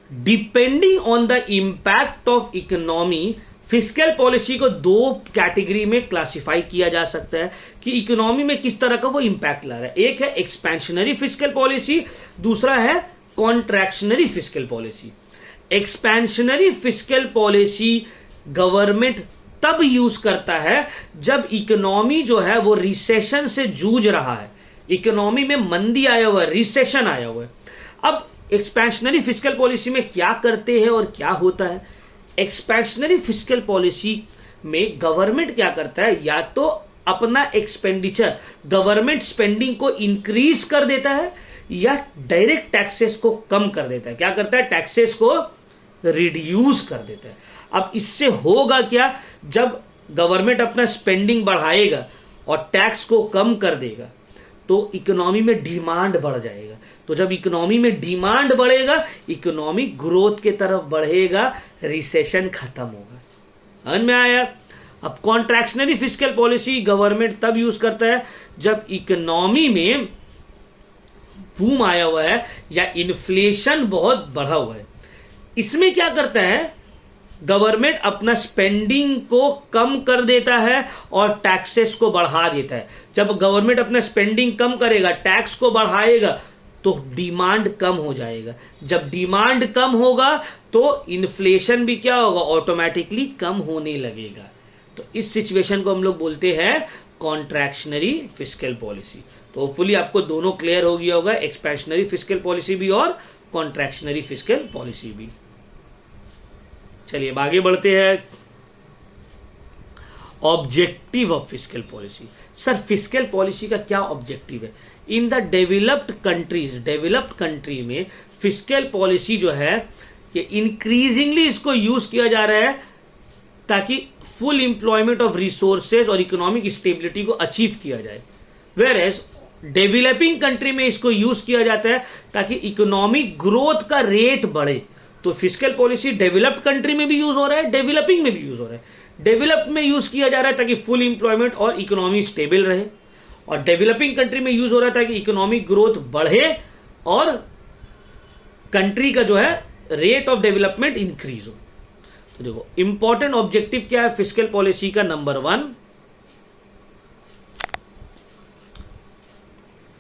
depending on the impact of economy, fiscal policy को दो कैटेगरी में क्लासिफाई किया जा सकता है कि इकोनॉमी में किस तरह का वो इंपैक्ट ला रहा है। एक है एक्सपेंशनरी फिस्कल पॉलिसी, दूसरा है contractionary fiscal policy. Expansionary fiscal policy government तब यूज करता है जब इकोनॉमी जो है वो रिसेशन से जूझ रहा है, इकोनॉमी में मंदी आया हुआ है, रिसेशन आया हुआ है। अब एक्सपेंशनरी फिस्कल पॉलिसी में क्या करते हैं और क्या होता है? एक्सपेंशनरी फिस्कल पॉलिसी में गवर्नमेंट क्या करता है, या तो अपना एक्सपेंडिचर गवर्नमेंट स्पेंडिंग को इंक्रीज कर देता है या डायरेक्ट टैक्सेस को कम कर देता है? क्या करता है? टैक्सेस को रिड्यूस कर देता है। अब इससे होगा क्या? जब गवर्नमेंट अपना स्पेंडिंग बढ़ाएगा और टैक्स को कम कर देगा तो इकोनॉमी में डिमांड बढ़ जाएगा। तो जब इकोनॉमी में डिमांड बढ़ेगा, इकोनॉमिक ग्रोथ के तरफ बढ़ेगा, रिसेशन खत्म होगा। समझ में आया? अब कॉन्ट्रैक्शनरी फिस्कल पॉलिसी गवर्नमेंट तब यूज करता है जब इकोनॉमी में बूम आया हुआ है या इन्फ्लेशन बहुत बढ़ा हुआ है। इसमें क्या करता है? गवर्नमेंट अपना स्पेंडिंग को कम कर देता है और टैक्सेस को बढ़ा देता है। जब गवर्नमेंट अपना स्पेंडिंग कम करेगा, टैक्स को बढ़ाएगा, तो डिमांड कम हो जाएगा। जब डिमांड कम होगा तो इन्फ्लेशन भी क्या होगा? ऑटोमेटिकली कम होने लगेगा। तो इस सिचुएशन को हम लोग बोलते हैं कॉन्ट्रैक्शनरी फिस्कल पॉलिसी। तो होपफुली आपको दोनों क्लियर हो गया होगा, एक्सपेंशनरी फिस्कल पॉलिसी भी और कॉन्ट्रैक्शनरी फिस्कल पॉलिसी भी। चलिए अब आगे बढ़ते हैं। Objective of fiscal policy. Sir fiscal policy का क्या ऑब्जेक्टिव है? In the developed countries, developed country में फिस्कल पॉलिसी जो है ये इंक्रीजिंगली इसको यूज किया जा रहा है ताकि फुल एम्प्लॉयमेंट ऑफ रिसोर्सेज और इकोनॉमिक स्टेबिलिटी को अचीव किया जाए। वेयर एज डेवलपिंग कंट्री में इसको यूज किया जाता है ताकि इकोनॉमिक ग्रोथ का रेट बढ़े। तो फिस्कल पॉलिसी डेवलप्ड कंट्री में भी यूज हो रहा है, डेवलपिंग में भी यूज हो रहा है। डेवलप में यूज किया जा रहा है ताकि फुल एम्प्लॉयमेंट और इकोनॉमी स्टेबल रहे, और डेवलपिंग कंट्री में यूज हो रहा है ताकि इकोनॉमिक ग्रोथ बढ़े और कंट्री का जो है रेट ऑफ डेवलपमेंट इंक्रीज हो। तो देखो इंपॉर्टेंट ऑब्जेक्टिव क्या है फिस्कल पॉलिसी का? Number 1,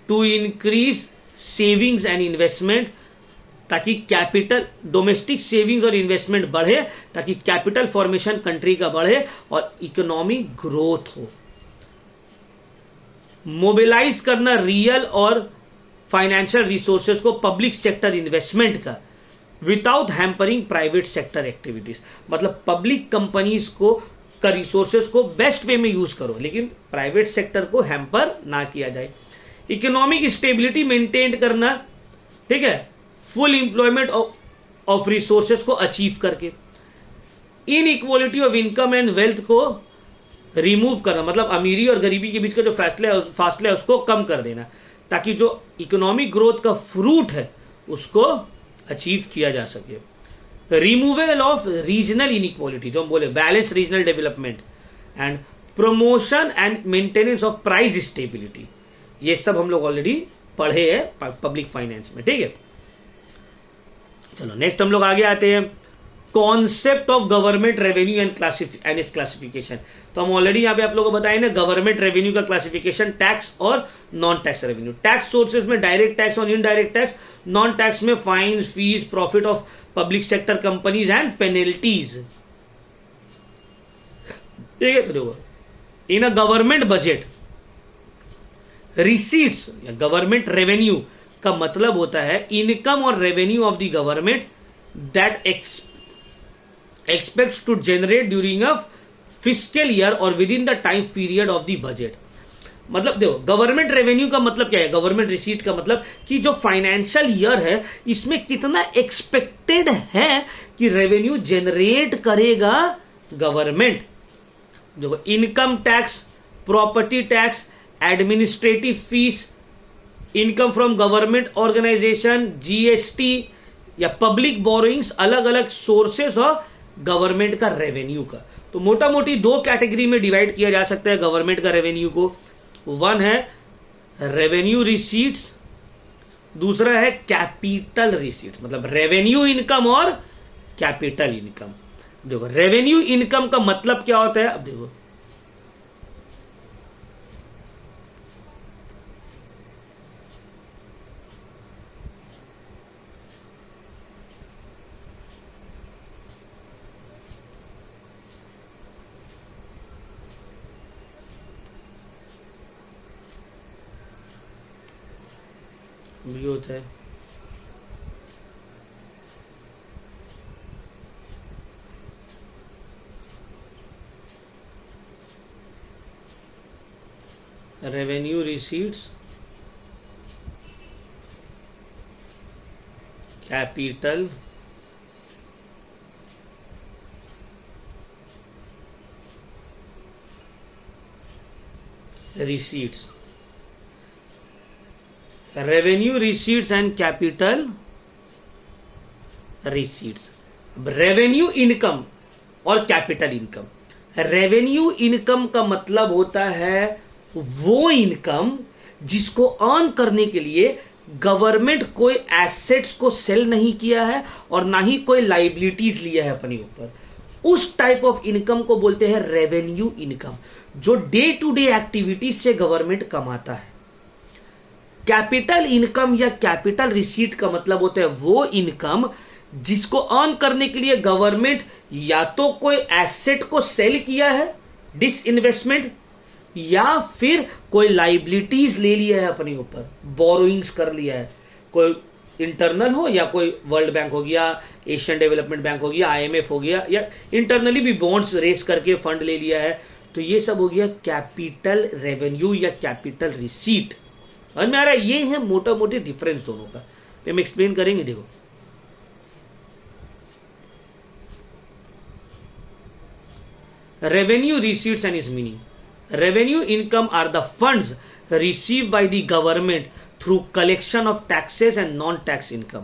to increase savings and investment, ताकि कैपिटल, डोमेस्टिक सेविंग्स और इन्वेस्टमेंट बढ़े, ताकि कैपिटल फॉर्मेशन कंट्री का बढ़े और इकोनॉमिक ग्रोथ हो। मोबिलाइज करना रियल और फाइनेंशियल रिसोर्सेज को पब्लिक सेक्टर इन्वेस्टमेंट का, without hampering private sector activities. मतलब पब्लिक कंपनीज को का रिसोर्सेज को बेस्ट वे में यूज करो, लेकिन प्राइवेट सेक्टर को हैम्पर ना किया जाए। इकोनॉमिक स्टेबिलिटी मेंटेन करना, ठीक है, फुल एम्प्लॉयमेंट ऑफ रिसोर्सेज को अचीव करके। Inequality of income and wealth को रिमूव करना, मतलब अमीरी और गरीबी के बीच का जो फासला है उसको कम कर देना, ताकि जो इकोनॉमिक ग्रोथ का फ्रूट है उसको अचीव किया जा सके। रिमूवल ऑफ रीजनल इनइक्वालिटी, जो हम बोले balance regional development, and promotion and maintenance of price stability. ये सब हम लोग ऑलरेडी पढ़े हैं पब्लिक फाइनेंस में, ठीक है। चलो नेक्स्ट हम लोग आगे आते हैं, concept of government revenue and it's classification. तो हम ऑलरेडी यहां पे आप लोगों को बताए ना गवर्नमेंट रेवेन्यू का क्लासिफिकेशन, टैक्स और non tax revenue. Tax sources में डायरेक्ट टैक्स और इनडायरेक्ट टैक्स, नॉन टैक्स में fines, fees, profit of public sector companies and penalties. ठीक है, तो देखो in a government budget receipts या गवर्नमेंट रेवेन्यू का मतलब होता है इनकम और revenue of the government that expects to generate during a fiscal year or within the time period of the budget। मतलब देखो गवर्नमेंट रेवेन्यू का मतलब क्या है, गवर्नमेंट रिसीट का मतलब कि जो फाइनेंशियल ईयर है इसमें कितना एक्सपेक्टेड है कि रेवेन्यू जनरेट करेगा गवर्नमेंट। देखो income tax, property tax, administrative fees, income from government organization, GST या पब्लिक बोरोइंग्स, अलग अलग सोर्सेस और गवर्नमेंट का रेवेन्यू का। तो मोटा मोटी दो कैटेगरी में डिवाइड किया जा सकता है गवर्नमेंट का रेवेन्यू को। वन है रेवेन्यू रिसीट्स, दूसरा है कैपिटल रिसीट्स, मतलब रेवेन्यू इनकम और कैपिटल इनकम। देखो रेवेन्यू इनकम का मतलब क्या होता है, अब देखो भी होता है revenue receipts, capital receipts, revenue receipts and capital receipts. Revenue income और कैपिटल इनकम. रेवेन्यू इनकम का मतलब होता है वो इनकम जिसको अर्न करने के लिए गवर्नमेंट कोई एसेट्स को सेल नहीं किया है और ना ही कोई लाइबिलिटीज लिया है अपने ऊपर. उस टाइप ऑफ इनकम को बोलते हैं रेवेन्यू इनकम, जो डे टू डे एक्टिविटीज से गवर्नमेंट कमाता है. कैपिटल इनकम या कैपिटल रिसीट का मतलब होता है वो इनकम जिसको अर्न करने के लिए गवर्नमेंट या तो कोई एसेट को सेल किया है, डिसइन्वेस्टमेंट, या फिर कोई लाइबिलिटीज ले लिया है अपने ऊपर, बोरोइंग्स कर लिया है, कोई इंटरनल हो या कोई वर्ल्ड बैंक हो गया, एशियन डेवलपमेंट बैंक हो गया, आईएमएफ हो गया, या इंटरनली भी बॉन्ड्स रेस करके फंड ले लिया है. तो ये सब हो गया कैपिटल रेवेन्यू या कैपिटल रिसीट. समझ में आ रहा है? ये है मोटा मोटी डिफरेंस दोनों का. हम एक्सप्लेन करेंगे. देखो, revenue receipts and its meaning. Revenue income are the funds received by the government through collection of taxes and non-tax income.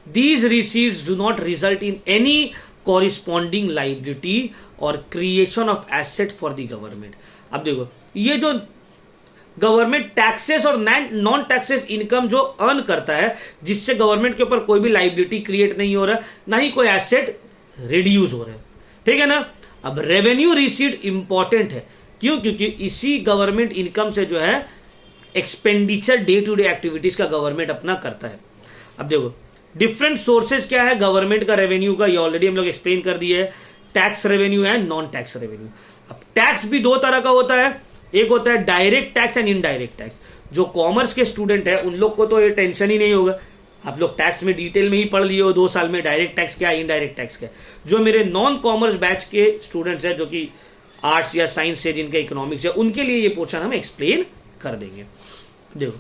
These receipts do not result in any corresponding liability or creation of asset for the government. अब देखो, ये जो government taxes और non taxes income जो earn करता है, जिससे government के ऊपर कोई भी लाइबिलिटी क्रिएट नहीं हो रहा, ना ही कोई एसेट रिड्यूस हो रहा है. ठीक है ना? अब रेवेन्यू रिसीट इंपॉर्टेंट है. क्यों? क्योंकि इसी गवर्नमेंट इनकम से जो है expenditure day to day activities का गवर्नमेंट अपना करता है. अब देखो, डिफरेंट सोर्सेज क्या है गवर्नमेंट का रेवेन्यू का, ये ऑलरेडी हम लोग एक्सप्लेन कर दिए है. टैक्स रेवेन्यू है, नॉन टैक्स रेवेन्यू. अब टैक्स भी दो तरह का होता है. एक होता है direct tax and indirect tax. जो कॉमर्स के स्टूडेंट है उन लोग को तो ये टेंशन ही नहीं होगा. आप लोग टैक्स में डिटेल में ही पढ़ लिए हो 2 साल में, डायरेक्ट टैक्स क्या है, इनडायरेक्ट टैक्स क्या है. जो मेरे नॉन कॉमर्स बैच के स्टूडेंट्स हैं, जो कि आर्ट्स या साइंस से, जिनका इकोनॉमिक्स है, उनके लिए ये पोर्शन हम एक्सप्लेन कर देंगे. देखो,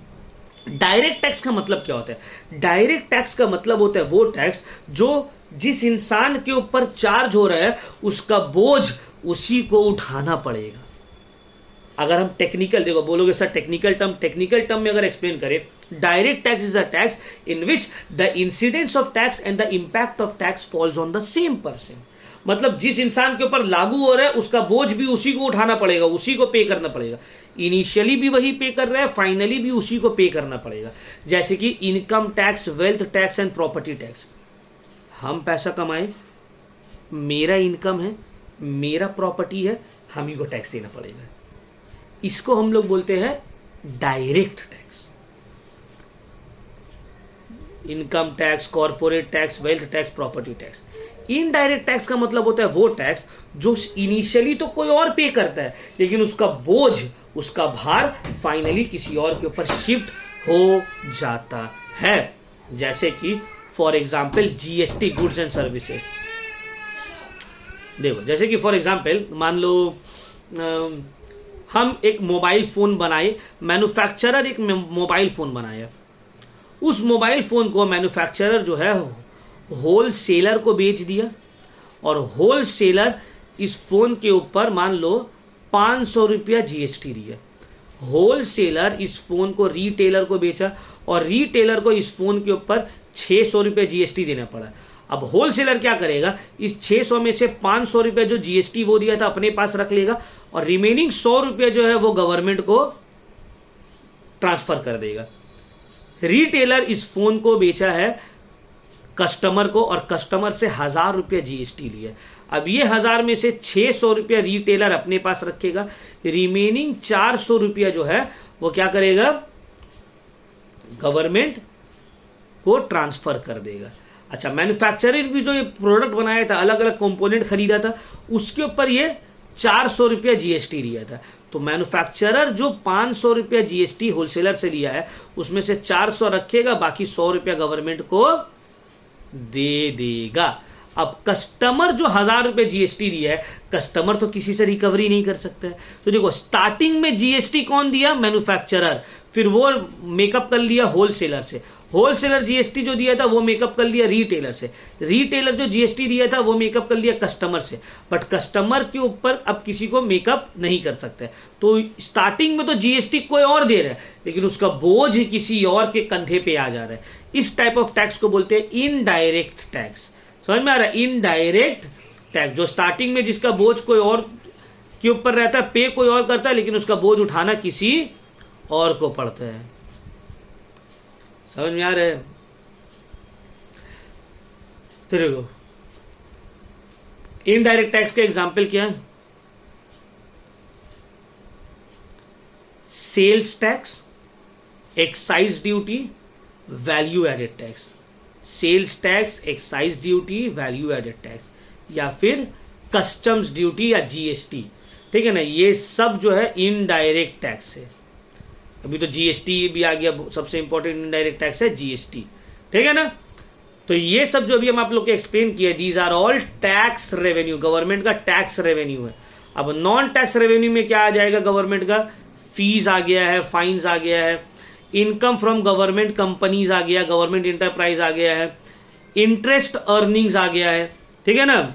डायरेक्ट टैक्स का मतलब क्या होता है? डायरेक्ट टैक्स का मतलब होता है वो टैक्स जो जिस इंसान के ऊपर चार्ज हो रहा है उसका बोझ उसी को उठाना पड़ेगा. अगर हम टेक्निकल, देखो बोलोगे सर टेक्निकल टर्म में अगर एक्सप्लेन करें, direct tax is a tax in which the incidence of tax and the impact of tax falls on the same person. मतलब जिस इंसान के ऊपर लागू हो रहा है उसका बोझ भी उसी को उठाना पड़ेगा, उसी को पे करना पड़ेगा. इनिशियली भी वही पे कर रहा है, फाइनली भी उसी को पे करना पड़ेगा. जैसे कि income tax, wealth tax and property tax. हम पैसा कमाए, मेरा इनकम है, मेरा प्रॉपर्टी है, हम ही को टैक्स देना पड़ेगा. इसको हम लोग बोलते हैं direct tax. Income tax, corporate tax, wealth tax, property tax. Indirect tax का मतलब होता है वो टैक्स जो इनिशियली तो कोई और पे करता है, लेकिन उसका बोझ, उसका भार फाइनली किसी और के ऊपर शिफ्ट हो जाता है. जैसे कि for example GST, goods and services. देखो, जैसे कि फॉर एग्जाम्पल मान लो हम एक मोबाइल फ़ोन बनाए, मैन्युफैक्चरर एक मोबाइल फ़ोन बनाया. उस मोबाइल फ़ोन को मैन्युफैक्चरर जो है होल सेलर को बेच दिया, और होल सेलर इस फ़ोन के ऊपर मान लो 500 रुपया जीएसटी दिया. होल सेलर इस फ़ोन को रीटेलर को बेचा और रीटेलर को इस फ़ोन के ऊपर 600 रुपया जीएसटी देना पड़ा. अब होलसेलर क्या करेगा, इस 600 में से 500 रुपया जो जीएसटी वो दिया था अपने पास रख लेगा, और रिमेनिंग 100 रुपया जो है वो गवर्नमेंट को ट्रांसफर कर देगा. रिटेलर इस फोन को बेचा है कस्टमर को, और कस्टमर से 1000 रुपया जीएसटी लिया. अब ये 1000 में से 600 रुपया रिटेलर अपने पास रखेगा, रिमेनिंग 400 रुपया जो है वो क्या करेगा, गवर्नमेंट को ट्रांसफर कर देगा. अच्छा, मैन्युफैक्चरर भी जो ये प्रोडक्ट बनाया था, अलग अलग कंपोनेंट खरीदा था, उसके ऊपर ये 400 रुपया जीएसटी लिया था. तो मैन्युफैक्चरर जो 500 रुपया जीएसटी होलसेलर से लिया है उसमें से 400 रखेगा, बाकी 100 रुपया गवर्नमेंट को दे देगा. अब कस्टमर जो 1000 रुपए जीएसटी दिया है, कस्टमर तो किसी से रिकवरी नहीं कर सकता है। तो देखो स्टार्टिंग में जीएसटी कौन दिया? मैन्युफैक्चरर, फिर वो मेकअप कर लिया होलसेलर से, होलसेलर जीएसटी जो दिया था वो मेकअप कर लिया रिटेलर से, रिटेलर जो जीएसटी दिया था वो मेकअप कर लिया कस्टमर से, बट कस्टमर के ऊपर अब किसी को मेकअप नहीं कर सकते। तो स्टार्टिंग में तो जीएसटी कोई और दे रहा है, लेकिन उसका बोझ किसी और के कंधे पे आ जा रहा है। इस टाइप ऑफ टैक्स को बोलते हैं इनडायरेक्ट टैक्स। समझ में आ रहा है? इनडायरेक्ट टैक्स, जो स्टार्टिंग में जिसका बोझ कोई और के ऊपर रहता है, पे कोई और करता है, लेकिन उसका बोझ उठाना किसी और को पड़ता है। समझ में आ रहा है? तो देखो इनडायरेक्ट टैक्स का एग्जाम्पल क्या है? Sales tax, excise duty, value added tax. Sales tax, excise duty, value added tax, या फिर कस्टम्स ड्यूटी या जीएसटी। ठीक है ना, ये सब जो है इनडायरेक्ट टैक्स है। अभी तो जीएसटी भी आ गया, सबसे इंपॉर्टेंट इनडायरेक्ट टैक्स है जीएसटी। ठीक है ना, तो ये सब जो अभी हम आप लोग को एक्सप्लेन किया, these are all tax revenue, government का टैक्स रेवेन्यू है। अब नॉन टैक्स रेवेन्यू में क्या आ जाएगा? गवर्नमेंट का फीस आ गया है, फाइन्स आ गया है, इनकम फ्रॉम गवर्नमेंट कंपनीज आ गया, गवर्नमेंट इंटरप्राइज आ गया है, इंटरेस्ट अर्निंग्स आ गया है। ठीक है ना,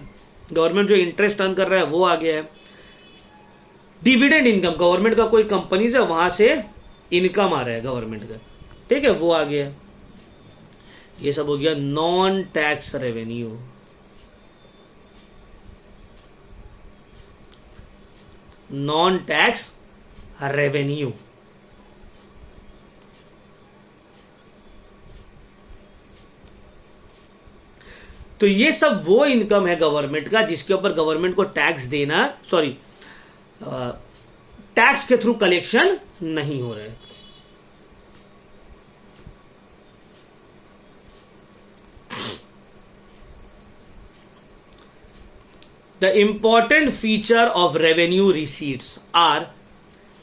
गवर्नमेंट जो इंटरेस्ट अर्न कर रहा है वो आ गया है। डिविडेंड इनकम, गवर्नमेंट का कोई कंपनीज है वहां से इनकम आ रहा है गवर्नमेंट का, ठीक है, वो आ गया। ये सब हो गया non tax revenue. Non tax revenue. तो ये सब वो इनकम है गवर्नमेंट का जिसके ऊपर गवर्नमेंट को टैक्स देना, सॉरी टैक्स के थ्रू कलेक्शन नहीं हो रहा है। The important feature of revenue receipts are,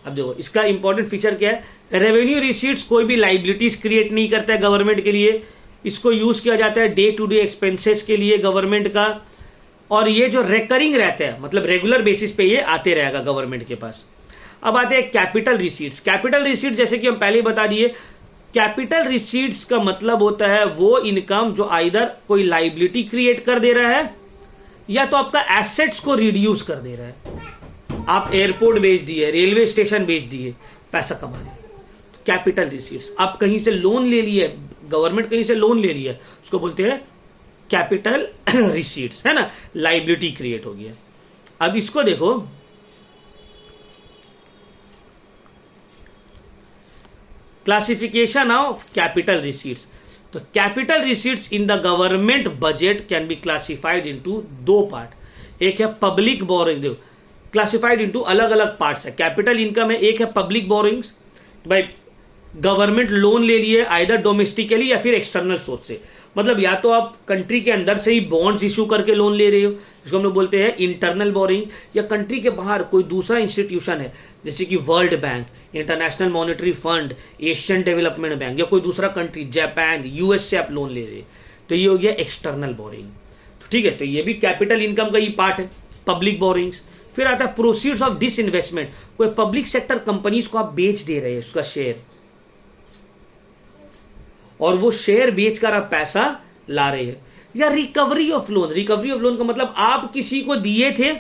अब देखो इसका इंपॉर्टेंट फीचर क्या है? रेवेन्यू रिसीट्स कोई भी लाइबिलिटीज क्रिएट नहीं करता है गवर्नमेंट के लिए, इसको यूज किया जाता है डे टू डे एक्सपेंसेस के लिए गवर्नमेंट का, और ये जो रेकरिंग रहता है, मतलब रेगुलर बेसिस पे ये आते रहेगा गवर्नमेंट के पास। अब आते हैं कैपिटल रिसीट्स। कैपिटल रिसीट्स जैसे कि हम पहले ही बता दिए, कैपिटल रिसीट्स का मतलब होता है वो इनकम जो आइदर कोई लाइबिलिटी क्रिएट कर दे रहा है या तो आपका एसेट्स को रिड्यूस कर दे रहा है। आप एयरपोर्ट बेच दिए, रेलवे स्टेशन बेच दिए, पैसा कमा रहे, तो कैपिटल रिसीट्स। आप कहीं से लोन ले लिए, गवर्नमेंट कहीं से लोन ले लिया, उसको बोलते हैं कैपिटल रिसीट्स, है ना, लाइबिलिटी क्रिएट हो गया। अब इसको देखो, क्लासिफिकेशन ऑफ कैपिटल रिसीट्स। तो capital receipts in the government budget can be classified into दो पार्ट। एक है पब्लिक बोरोइंग, देखो क्लासिफाइड इनटू अलग अलग पार्ट्स है। कैपिटल इनकम है, एक है पब्लिक बोरोइंग्स, भाई गवर्नमेंट लोन ले लिए आइदर डोमेस्टिकली या फिर एक्सटर्नल सोर्स से, मतलब या तो आप कंट्री के अंदर से ही बॉन्ड्स इशू करके लोन ले रहे हो, जिसको हम लोग बोलते हैं इंटरनल बोरिंग, या कंट्री के बाहर कोई दूसरा इंस्टीट्यूशन है जैसे कि world bank, international monetary fund, Asian development bank, या कोई दूसरा कंट्री जापान, यूएस से आप लोन ले रहे, तो ये हो गया एक्सटर्नल बोरिंग। तो ठीक है, तो ये भी कैपिटल इनकम का ही पार्ट है, पब्लिक बोरिंग्स। फिर आता है प्रोसीड्स ऑफ दिस इन्वेस्टमेंट, कोई पब्लिक सेक्टर कंपनीज को आप बेच दे रहे हैं उसका शेयर, और वो शेयर बेचकर आप पैसा ला रहे हैं। या recovery of loan, recovery of loan का मतलब आप किसी को दिए थे,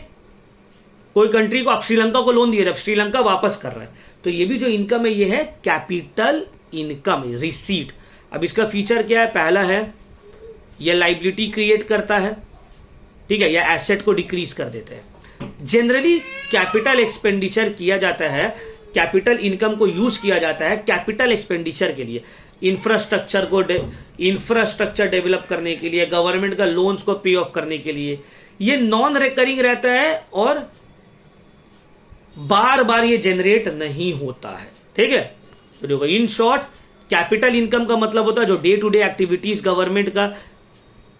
कोई कंट्री को, आप श्रीलंका को लोन दिए थे, अब श्रीलंका वापस कर रहा है, तो ये भी जो इनकम है ये है कैपिटल इनकम रिसीट। अब इसका फीचर क्या है? पहला है ये लाइबिलिटी क्रिएट करता है, ठीक है, या एसेट को डिक्रीज कर देता है। जनरली कैपिटल एक्सपेंडिचर किया जाता है, कैपिटल इनकम को यूज किया जाता है कैपिटल एक्सपेंडिचर के लिए, इंफ्रास्ट्रक्चर डेवलप करने के लिए, गवर्नमेंट का लोन्स को पे ऑफ करने के लिए। ये नॉन रिकरिंग रहता है और बार बार ये जनरेट नहीं होता है, ठीक है। तो देखो इन शॉर्ट कैपिटल इनकम का मतलब होता है जो day to day activities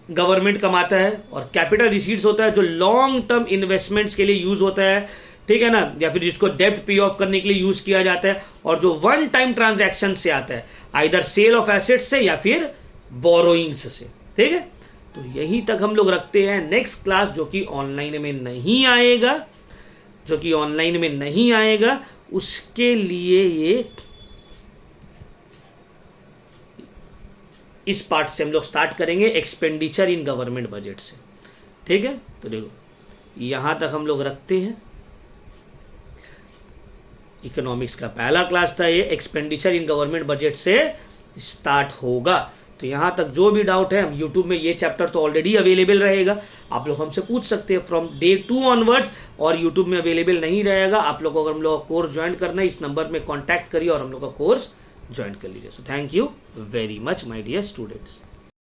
government कमाता है, और कैपिटल रिसीट्स होता है जो लॉन्ग टर्म इन्वेस्टमेंट्स के लिए यूज होता है, ठीक है ना, या फिर जिसको डेब्ट पे ऑफ करने के लिए यूज किया जाता है, और जो वन टाइम ट्रांजैक्शन से आता है, आइदर सेल ऑफ एसेट्स से या फिर बोरोइंग्स से, ठीक है। तो यहीं तक हम लोग रखते हैं। नेक्स्ट क्लास जो कि ऑनलाइन में नहीं आएगा, उसके लिए ये इस पार्ट से हम लोग स्टार्ट करेंगे, एक्सपेंडिचर इन गवर्नमेंट बजट से। ठीक है, तो देखो यहां तक हम लोग रखते हैं। इकोनॉमिक्स का पहला क्लास था ये, एक्सपेंडिचर इन गवर्नमेंट बजट से स्टार्ट होगा। तो यहाँ तक जो भी डाउट है, हम यूट्यूब में ये चैप्टर तो ऑलरेडी अवेलेबल रहेगा, आप लोग हमसे पूछ सकते हैं फ्रॉम डे 2 ऑनवर्ड्स, और यूट्यूब में अवेलेबल नहीं रहेगा। आप लोगों को हम लोग का कोर्स ज्वाइन करना है, इस नंबर में कॉन्टैक्ट करिए और हम लोग का कोर्स ज्वाइन कर लीजिए। So thank you very much my dear students.